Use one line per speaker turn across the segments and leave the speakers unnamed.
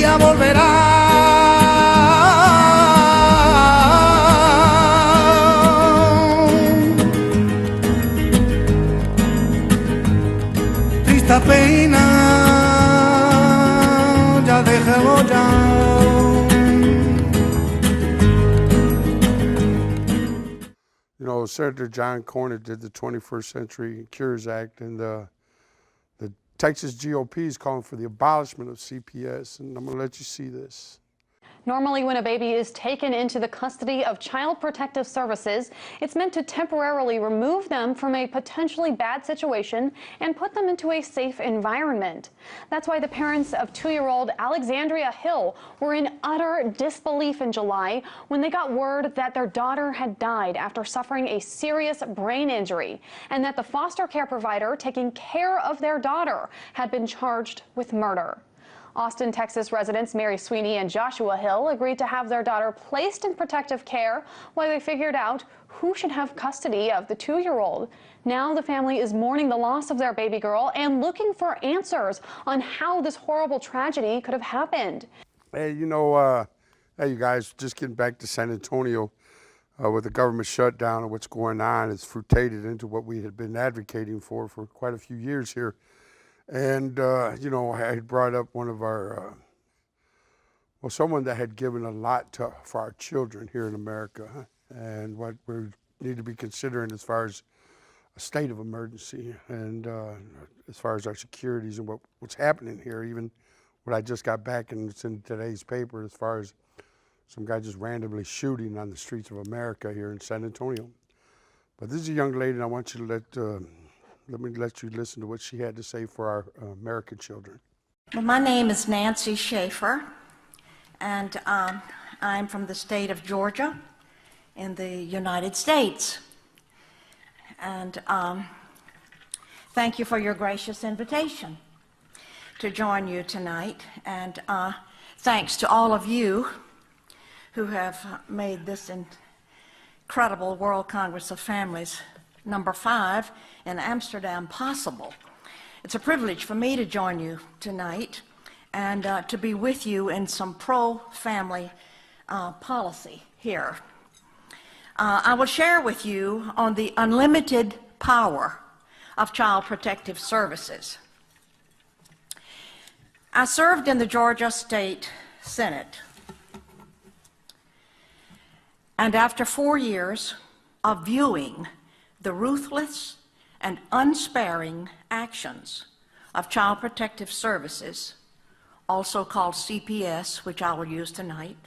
ella volverá. Triste pena, ya déjalo ya.
You know, Senator John Cornyn did the 21st Century Cures Act, and the Texas GOP is calling for the abolishment of CPS, and I'm going to let you see this.
Normally, when a baby is taken into the custody of Child Protective Services, it's meant to temporarily remove them from a potentially bad situation and put them into a safe environment. That's why the parents of 2-year-old Alexandria Hill were in utter disbelief in July when they got word that their daughter had died after suffering a serious brain injury, and that the foster care provider taking care of their daughter had been charged with murder. Austin, Texas residents Mary Sweeney and Joshua Hill agreed to have their daughter placed in protective care while they figured out who should have custody of the 2-year-old. Now the family is mourning the loss of their baby girl and looking for answers on how this horrible tragedy could have happened.
Hey, you know, hey, you guys, just getting back to San Antonio with the government shutdown and what's going on. It's fruitated into what we had been advocating for quite a few years here. And, you know, I had brought up one of our, well, someone that had given a lot for our children here in America and what we need to be considering as far as a state of emergency and as far as our securities and what's happening here, even what I just got back and it's in today's paper as far as some guy just randomly shooting on the streets of America here in San Antonio. But this is a young lady, and I want you to let me let you listen to what she had to say for our American children.
Well, my name is Nancy Schaefer, and I'm from the state of Georgia in the United States. And thank you for your gracious invitation to join you tonight. And thanks to all of you who have made this incredible World Congress of Families number 5 in Amsterdam possible. It's a privilege for me to join you tonight and to be with you in some pro-family policy here. I will share with you on the unlimited power of Child Protective Services. I served in the Georgia State Senate, and after 4 years of viewing the ruthless and unsparing actions of Child Protective Services, also called CPS, which I will use tonight,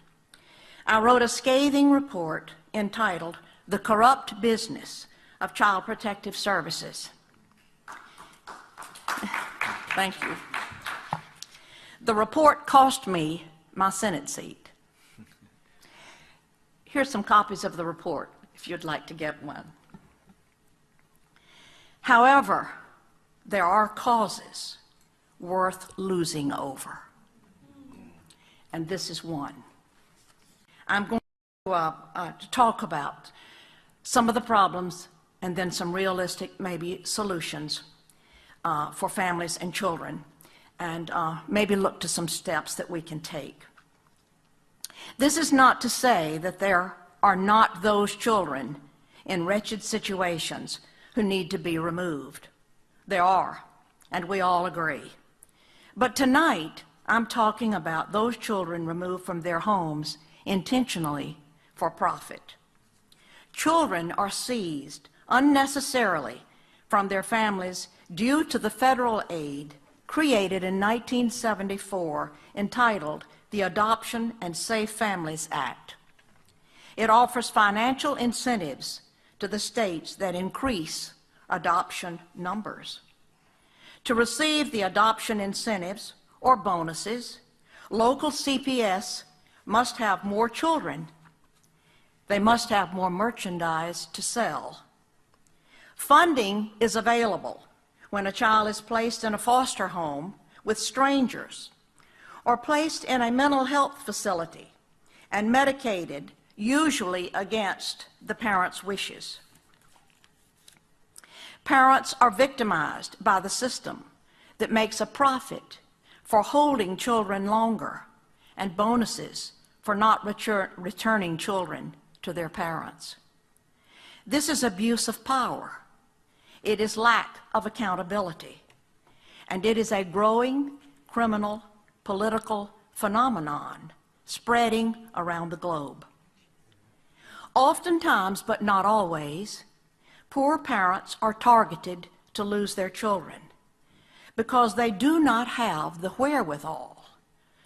I wrote a scathing report entitled "The Corrupt Business of Child Protective Services." Thank you. The report cost me my Senate seat. Here's some copies of the report, if you'd like to get one. However, there are causes worth losing over, and this is one. I'm going to talk about some of the problems and then some realistic, maybe, solutions for families and children, and maybe look to some steps that we can take. This is not to say that there are not those children in wretched situations who need to be removed. There are, and we all agree. But tonight, I'm talking about those children removed from their homes intentionally for profit. Children are seized unnecessarily from their families due to the federal aid created in 1974 entitled the Adoption and Safe Families Act. It offers financial incentives to the states that increase adoption numbers. To receive the adoption incentives or bonuses, local CPS must have more children. They must have more merchandise to sell. Funding is available when a child is placed in a foster home with strangers or placed in a mental health facility and medicated, usually against the parents' wishes. Parents are victimized by the system that makes a profit for holding children longer and bonuses for not returning children to their parents. This is abuse of power. It is lack of accountability. And it is a growing criminal political phenomenon spreading around the globe. Oftentimes, but not always, poor parents are targeted to lose their children because they do not have the wherewithal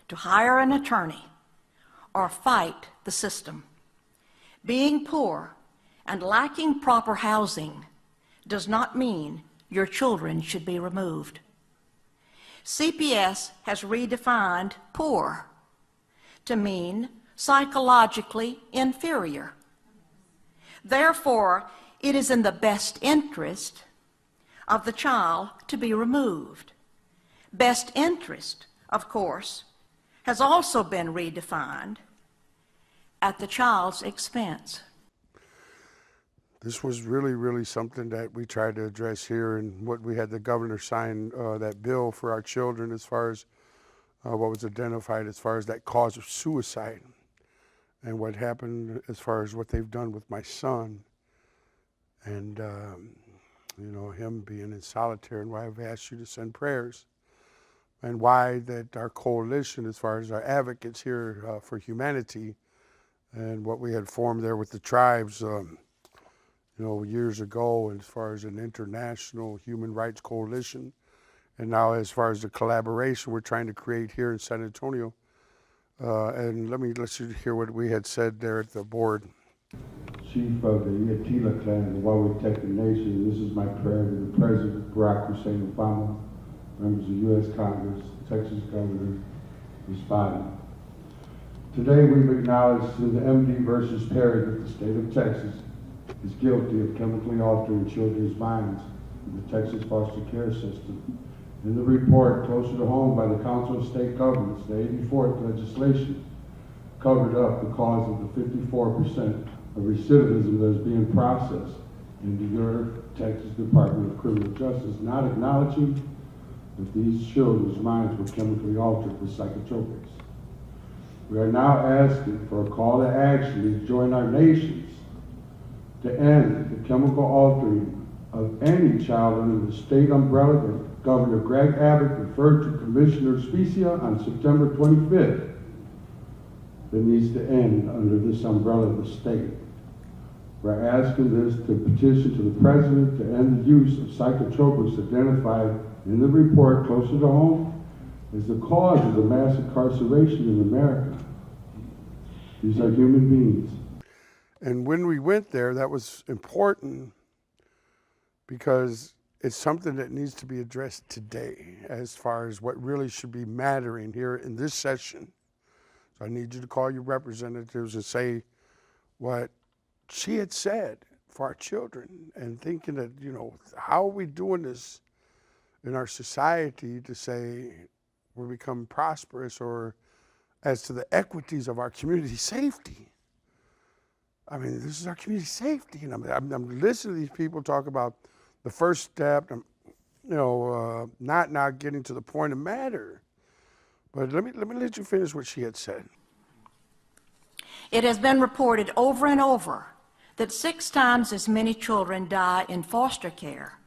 to hire an attorney or fight the system. Being poor and lacking proper housing does not mean your children should be removed. CPS has redefined poor to mean psychologically inferior. Therefore, it is in the best interest of the child to be removed. Best interest, of course, has also been redefined at the child's expense.
This was really something that we tried to address here, and what we had the governor sign that bill for our children as far as what was identified as far as that cause of suicide and what happened as far as what they've done with my son and you know, him being in solitary, and why I've asked you to send prayers, and why that our coalition as far as our advocates here for humanity and what we had formed there with the tribes you know, years ago, as far as an international human rights coalition, and now as far as the collaboration we're trying to create here in San Antonio. And let's hear what we had said there at the board.
Chief of the Yatila clan, the Wawateka Nation, this is my prayer to the President Barack Hussein Obama, members of the U.S. Congress, Texas Governor, responding. Today we've acknowledged in the MD versus Perry that the state of Texas is guilty of chemically altering children's minds in the Texas foster care system. In the report, closer to home by the Council of State Governments, the 84th legislation covered up the cause of the 54% of recidivism that is being processed in your Texas Department of Criminal Justice, not acknowledging that these children's minds were chemically altered with psychotropics. We are now asking for a call to action to join our nations to end the chemical altering of any child under the state umbrella that Governor Greg Abbott referred to Commissioner Specia on September 25th that needs to end under this umbrella of the state. We're asking this to petition to the President to end the use of psychotropics identified in the report closer to home as the cause of the mass incarceration in America. These are human beings.
And when we went there, that was important because it's something that needs to be addressed today as far as what really should be mattering here in this session. So I need you to call your representatives and say what she had said for our children, and thinking that, you know, how are we doing this in our society to say we're becoming prosperous, or as to the equities of our community safety. I mean, this is our community safety, and I'm listening to these people talk about the first step, not getting to the point of matter. But let me let you finish what she had said.
It has been reported over and over that 6 times as many children die in foster care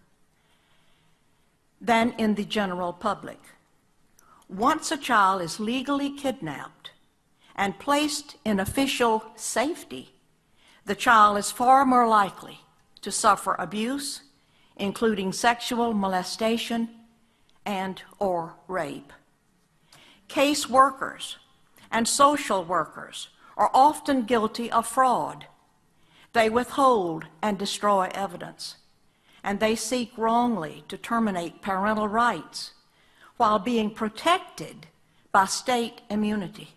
than in the general public. Once a child is legally kidnapped and placed in official safety, the child is far more likely to suffer abuse, including sexual molestation and/or rape. Case workers and social workers are often guilty of fraud. They withhold and destroy evidence, and they seek wrongly to terminate parental rights while being protected by state immunity.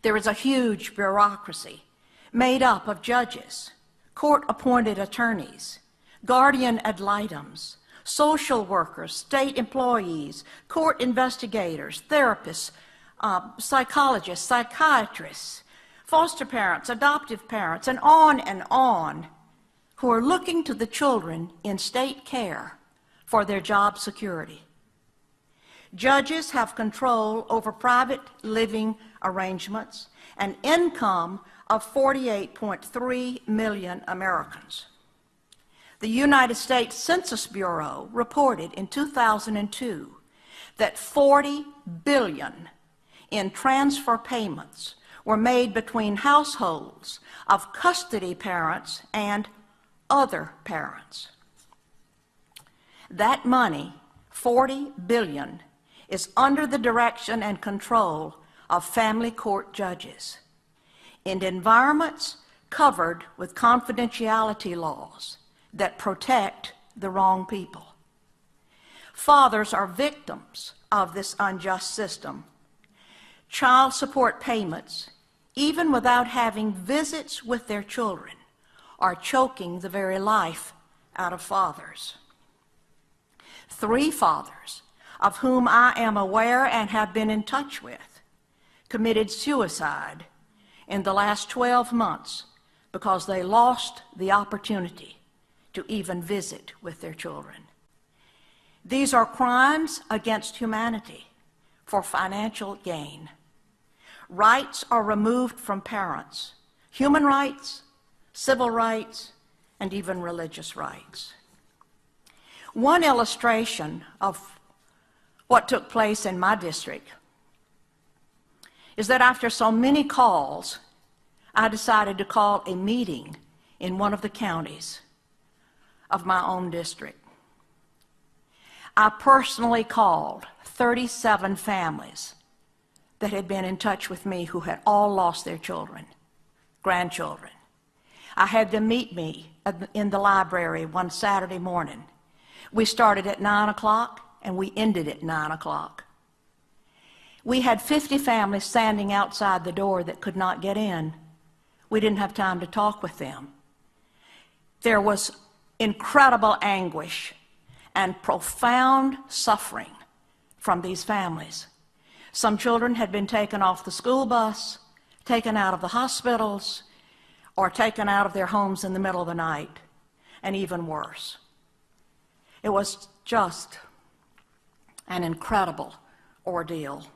There is a huge bureaucracy made up of judges, court-appointed attorneys, guardian ad litems, social workers, state employees, court investigators, therapists, psychologists, psychiatrists, foster parents, adoptive parents, and on, who are looking to the children in state care for their job security. Judges have control over private living arrangements and income of 48.3 million Americans. The United States Census Bureau reported in 2002 that $40 billion in transfer payments were made between households of custody parents and other parents. That money, $40 billion, is under the direction and control of family court judges in environments covered with confidentiality laws that protect the wrong people. Fathers are victims of this unjust system. Child support payments, even without having visits with their children, are choking the very life out of fathers. 3 fathers, of whom I am aware and have been in touch with, committed suicide in the last 12 months because they lost the opportunity to even visit with their children. These are crimes against humanity for financial gain. Rights are removed from parents, human rights, civil rights, and even religious rights. One illustration of what took place in my district is that after so many calls, I decided to call a meeting in one of the counties of my own district. I personally called 37 families that had been in touch with me who had all lost their children, grandchildren. I had them meet me in the library one Saturday morning. We started at 9 o'clock and we ended at 9 o'clock. We had 50 families standing outside the door that could not get in. We didn't have time to talk with them. There was incredible anguish and profound suffering from these families. Some children had been taken off the school bus, taken out of the hospitals, or taken out of their homes in the middle of the night, and even worse. It was just an incredible ordeal.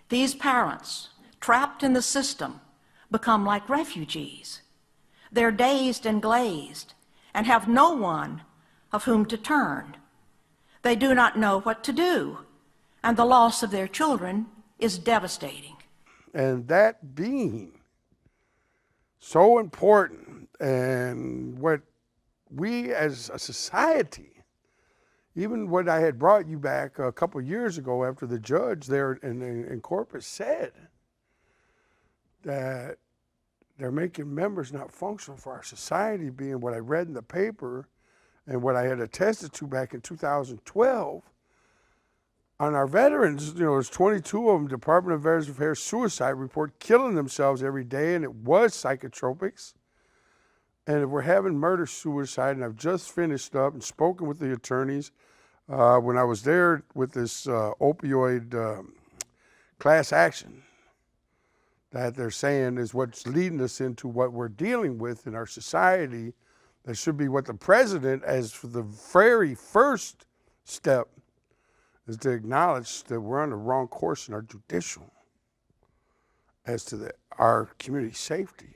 These parents, trapped in the system, become like refugees. They're dazed and glazed and have no one of whom to turn. They do not know what to do, and the loss of their children is devastating.
And that being so important, and what we as a society, even what I had brought you back a couple years ago after the judge there in Corpus said that they're making members not functional for our society, being what I read in the paper and what I had attested to back in 2012. On our veterans, there's 22 of them, Department of Veterans Affairs suicide report, killing themselves every day, and it was psychotropics. And we're having murder-suicide, and I've just finished up and spoken with the attorneys when I was there with this opioid class action that they're saying is what's leading us into what we're dealing with in our society. That should be what the president, as for the very first step, is to acknowledge that we're on the wrong course in our judicial as to our community safety.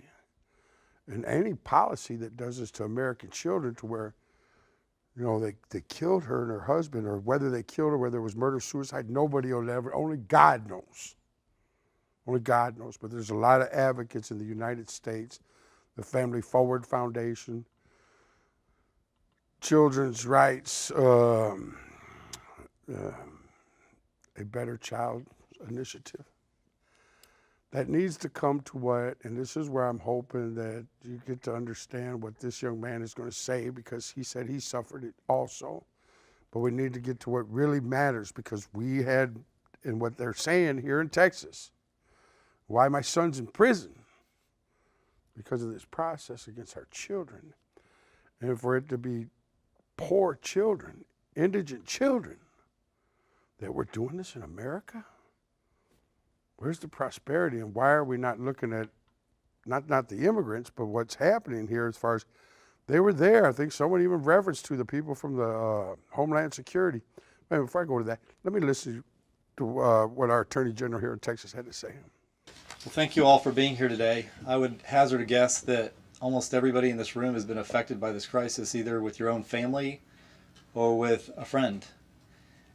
And any policy that does this to American children to where, they killed her and her husband, or whether they killed her, whether it was murder, suicide, nobody will ever, only God knows. Only God knows. But there's a lot of advocates in the United States, the Family Forward Foundation, Children's Rights, A Better Child Initiative, that needs to come to what, and this is where I'm hoping that you get to understand what this young man is going to say, because he said he suffered it also. But we need to get to what really matters, because we had, in what they're saying here in Texas, why my son's in prison, because of this process against our children. And for it to be poor children, indigent children, that we're doing this in America? Where's the prosperity, and why are we not looking at not the immigrants, but what's happening here as far as they were there? I think someone even referenced to the people from the Homeland Security. And before I go to that, let me listen to what our Attorney General here in Texas had to say.
Well, thank you all for being here today. I would hazard a guess that almost everybody in this room has been affected by this crisis, either with your own family or with a friend.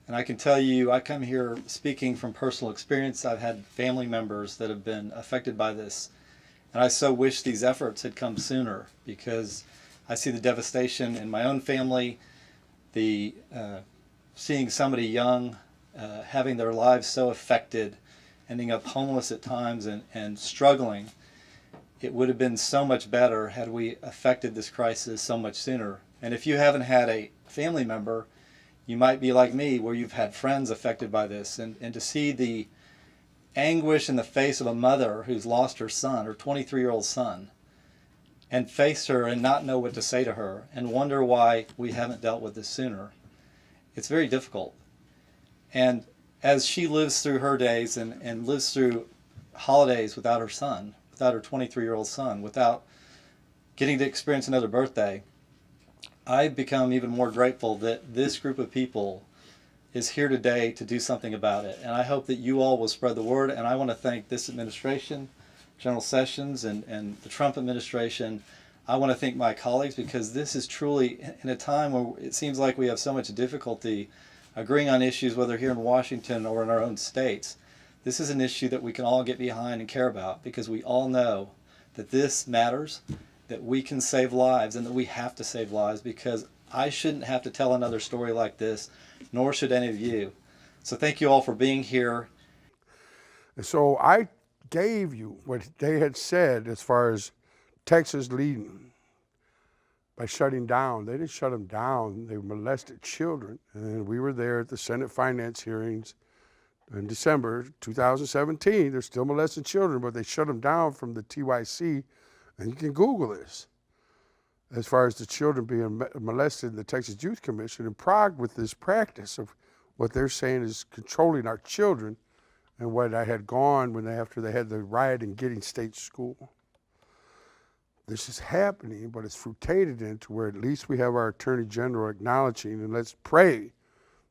And I can tell you, I come here speaking from personal experience. I've had family members that have been affected by this. And I so wish these efforts had come sooner, because I see the devastation in my own family, the seeing somebody young having their lives so affected, ending up homeless at times and struggling. It would have been so much better had we affected this crisis so much sooner. And if you haven't had a family member, you might be like me, where you've had friends affected by this. And to see the anguish in the face of a mother who's lost her son, her 23-year-old son, and face her and not know what to say to her and wonder why we haven't dealt with this sooner, it's very difficult. And as she lives through her days and lives through holidays without her son, without her 23-year-old son, without getting to experience another birthday, I've become even more grateful that this group of people is here today to do something about it. And I hope that you all will spread the word. And I want to thank this administration, General Sessions, and the Trump administration. I want to thank my colleagues, because this is truly, in a time where it seems like we have so much difficulty agreeing on issues, whether here in Washington or in our own states, this is an issue that we can all get behind and care about, because we all know that this matters, that we can save lives, and that we have to save lives, because I shouldn't have to tell another story like this, nor should any of you. So thank you all for being here.
So I gave you what they had said as far as Texas leading by shutting down. They didn't shut them down. They molested children. And we were there at the Senate finance hearings in December 2017. They're still molesting children, but they shut them down from the TYC. And you can Google this. As far as the children being molested in the Texas Youth Commission in Prague, with this practice of what they're saying is controlling our children, and what I had gone after they had the riot in Giddings State School. This is happening, but it's frutated into where at least we have our Attorney General acknowledging, and let's pray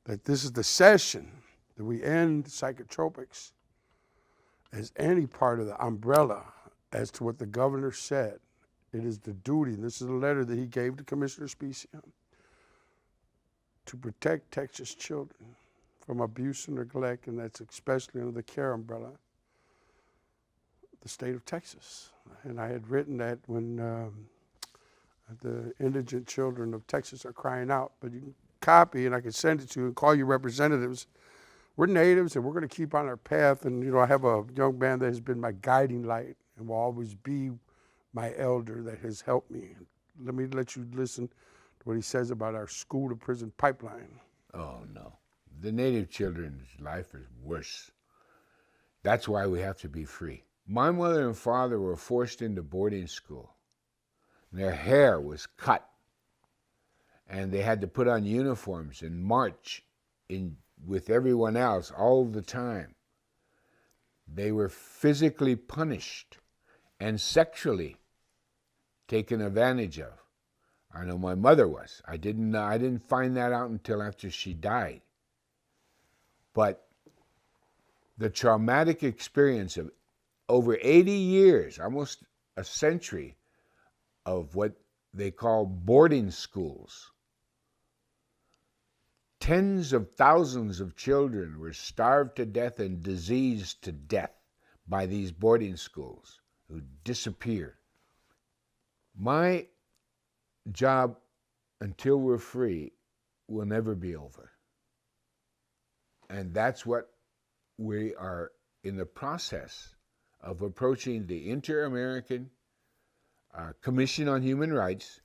that this is the session that we end psychotropics as any part of the umbrella as to what the governor said. It is the duty, and this is a letter that he gave to Commissioner Specium, to protect Texas children from abuse and neglect, and that's especially under the CARE umbrella, the state of Texas. And I had written that when the indigent children of Texas are crying out, but you can copy, and I can send it to you and call you representatives. We're natives, and we're going to keep on our path. And, you know, I have a young man that has been my guiding light and will always be my elder that has helped me. Let me let you listen to what he says about our school-to-prison pipeline.
Oh, no. The Native children's life is worse. That's why we have to be free. My mother and father were forced into boarding school. Their hair was cut, and they had to put on uniforms and march with everyone else all the time. They were physically punished and sexually taken advantage of. I know my mother was. I didn't find that out until after she died. But the traumatic experience of over 80 years, almost a century, of what they call boarding schools. Tens of thousands of children were starved to death and diseased to death by these boarding schools who disappeared. My job, until we're free, will never be over. And that's what we are in the process of approaching the Inter-American Commission on Human Rights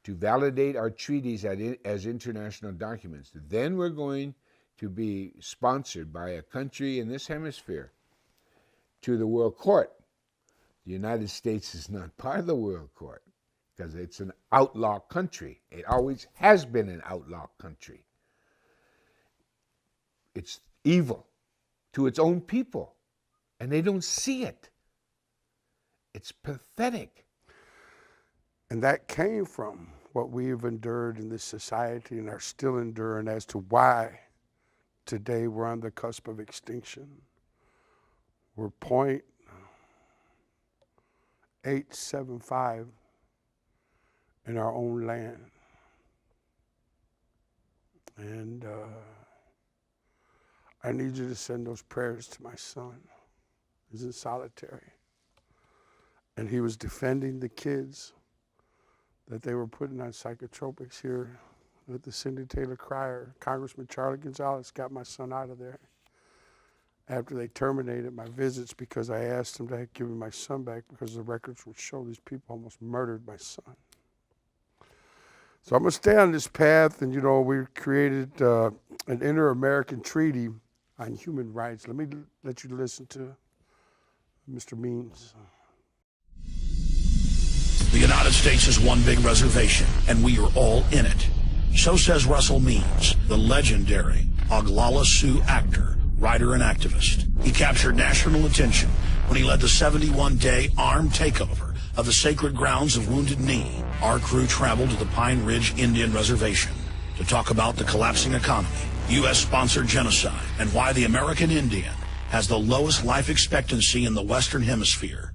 to validate our treaties as international documents. Then we're going to be sponsored by a country in this hemisphere to the World Court. The United States is not part of the World Court because it's an outlaw country. It always has been an outlaw country. It's evil to its own people, and they don't see it. It's pathetic.
And that came from what we have endured in this society and are still enduring as to why today we're on the cusp of extinction. We're 0.875 in our own land. And I need you to send those prayers to my son. He's in solitary. And he was defending the kids that they were putting on psychotropics here at the Cindy Taylor Crier. Congressman Charlie Gonzalez got my son out of there after they terminated my visits because I asked them to give me my son back because the records would show these people almost murdered my son. So I'm going to stay on this path, and, you know, we created an Inter-American Treaty on Human Rights. Let me let you listen to Mr. Means.
The United States is one big reservation, and we are all in it. So says Russell Means, the legendary Oglala Sioux actor, writer, and activist. He captured national attention when he led the 71-day armed takeover of the sacred grounds of Wounded Knee. Our crew traveled to the Pine Ridge Indian Reservation to talk about the collapsing economy, U.S.-sponsored genocide, and why the American Indian has the lowest life expectancy in the Western Hemisphere.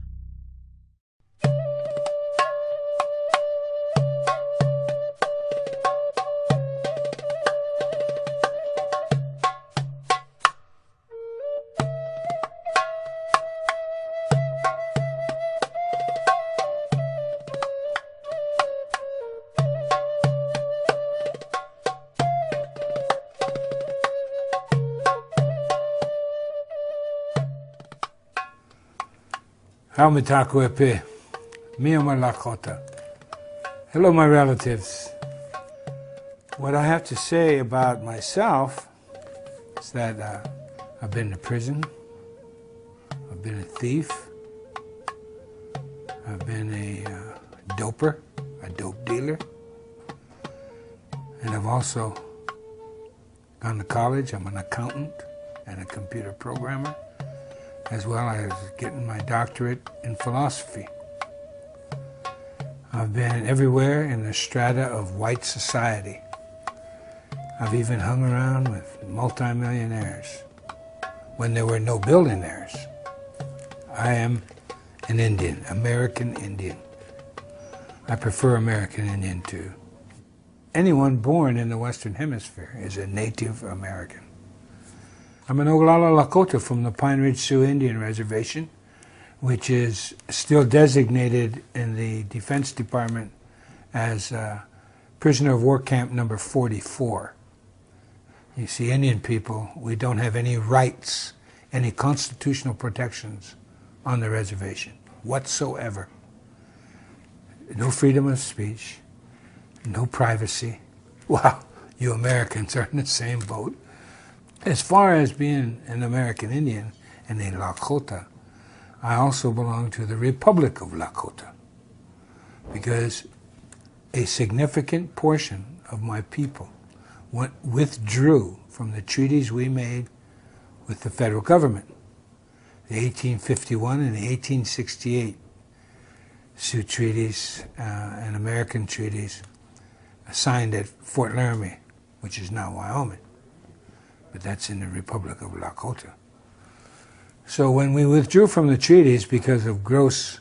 Haumitakuepe, Mioma Lakota. Hello, my relatives. What I have to say about myself is that I've been to prison, I've been a thief, I've been a doper, a dope dealer, and I've also gone to college. I'm an accountant and a computer programmer, as well as getting my doctorate in philosophy. I've been everywhere in the strata of white society. I've even hung around with multimillionaires when there were no billionaires. I am an Indian, American Indian. I prefer American Indian to anyone born in the Western Hemisphere is a Native American. I'm an Oglala Lakota from the Pine Ridge Sioux Indian Reservation, which is still designated in the Defense Department as prisoner of war camp number 44. You see, Indian people, we don't have any rights, any constitutional protections on the reservation whatsoever. No freedom of speech, no privacy. Wow, you Americans are in the same boat. As far as being an American Indian and a Lakota, I also belong to the Republic of Lakota because a significant portion of my people withdrew from the treaties we made with the federal government. The 1851 and the 1868 Sioux treaties and American treaties signed at Fort Laramie, which is now Wyoming. But that's in the Republic of Lakota. So when we withdrew from the treaties because of gross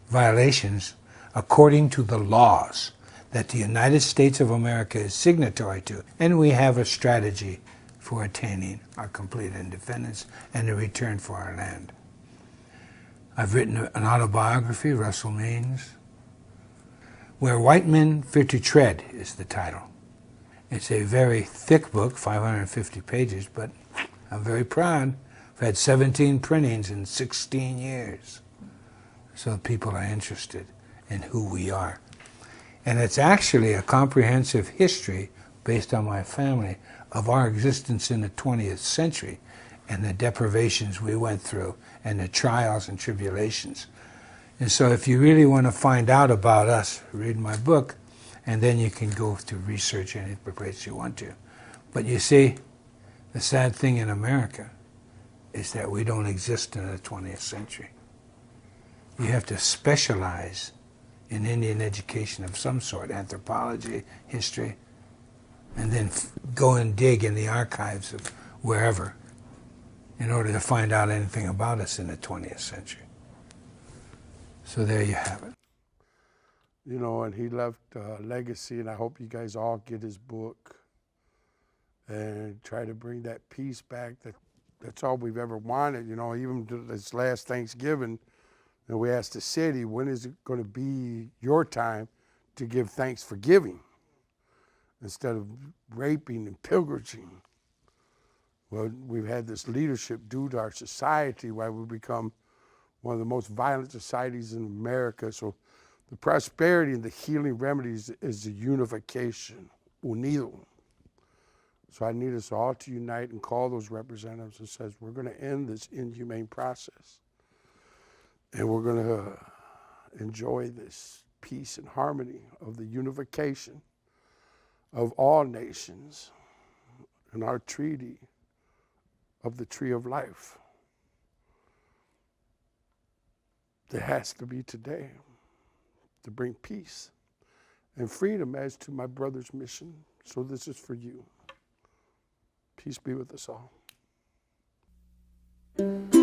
violations, according to the laws that the United States of America is signatory to, and we have a strategy for attaining our complete independence and a return for our land. I've written an autobiography, Russell Means, Where White Men Fear to Tread is the title. It's a very thick book, 550 pages, but I'm very proud. I've had 17 printings in 16 years. So people are interested in who we are. And it's actually a comprehensive history based on my family of our existence in the 20th century and the deprivations we went through and the trials and tribulations. And so if you really want to find out about us, read my book, and then you can go to research any place you want to. But you see, the sad thing in America is that we don't exist in the 20th century. You have to specialize in Indian education of some sort, anthropology, history, and then go and dig in the archives of wherever in order to find out anything about us in the 20th century. So there you have it.
You know, and he left a legacy, and I hope you guys all get his book and try to bring that peace back. That's all we've ever wanted. You know, even to this last Thanksgiving, and we asked the city, when is it going to be your time to give thanks for giving instead of raping and pillaging? Well, we've had this leadership due to our society why we become one of the most violent societies in America. So the prosperity and the healing remedies is the unification, unido. So I need us all to unite and call those representatives and says, we're going to end this inhumane process. And we're going to enjoy this peace and harmony of the unification of all nations and our treaty of the tree of life. There has to be today to bring peace and freedom as to my brother's mission. So this is for you. Peace be with us all.
Ooh.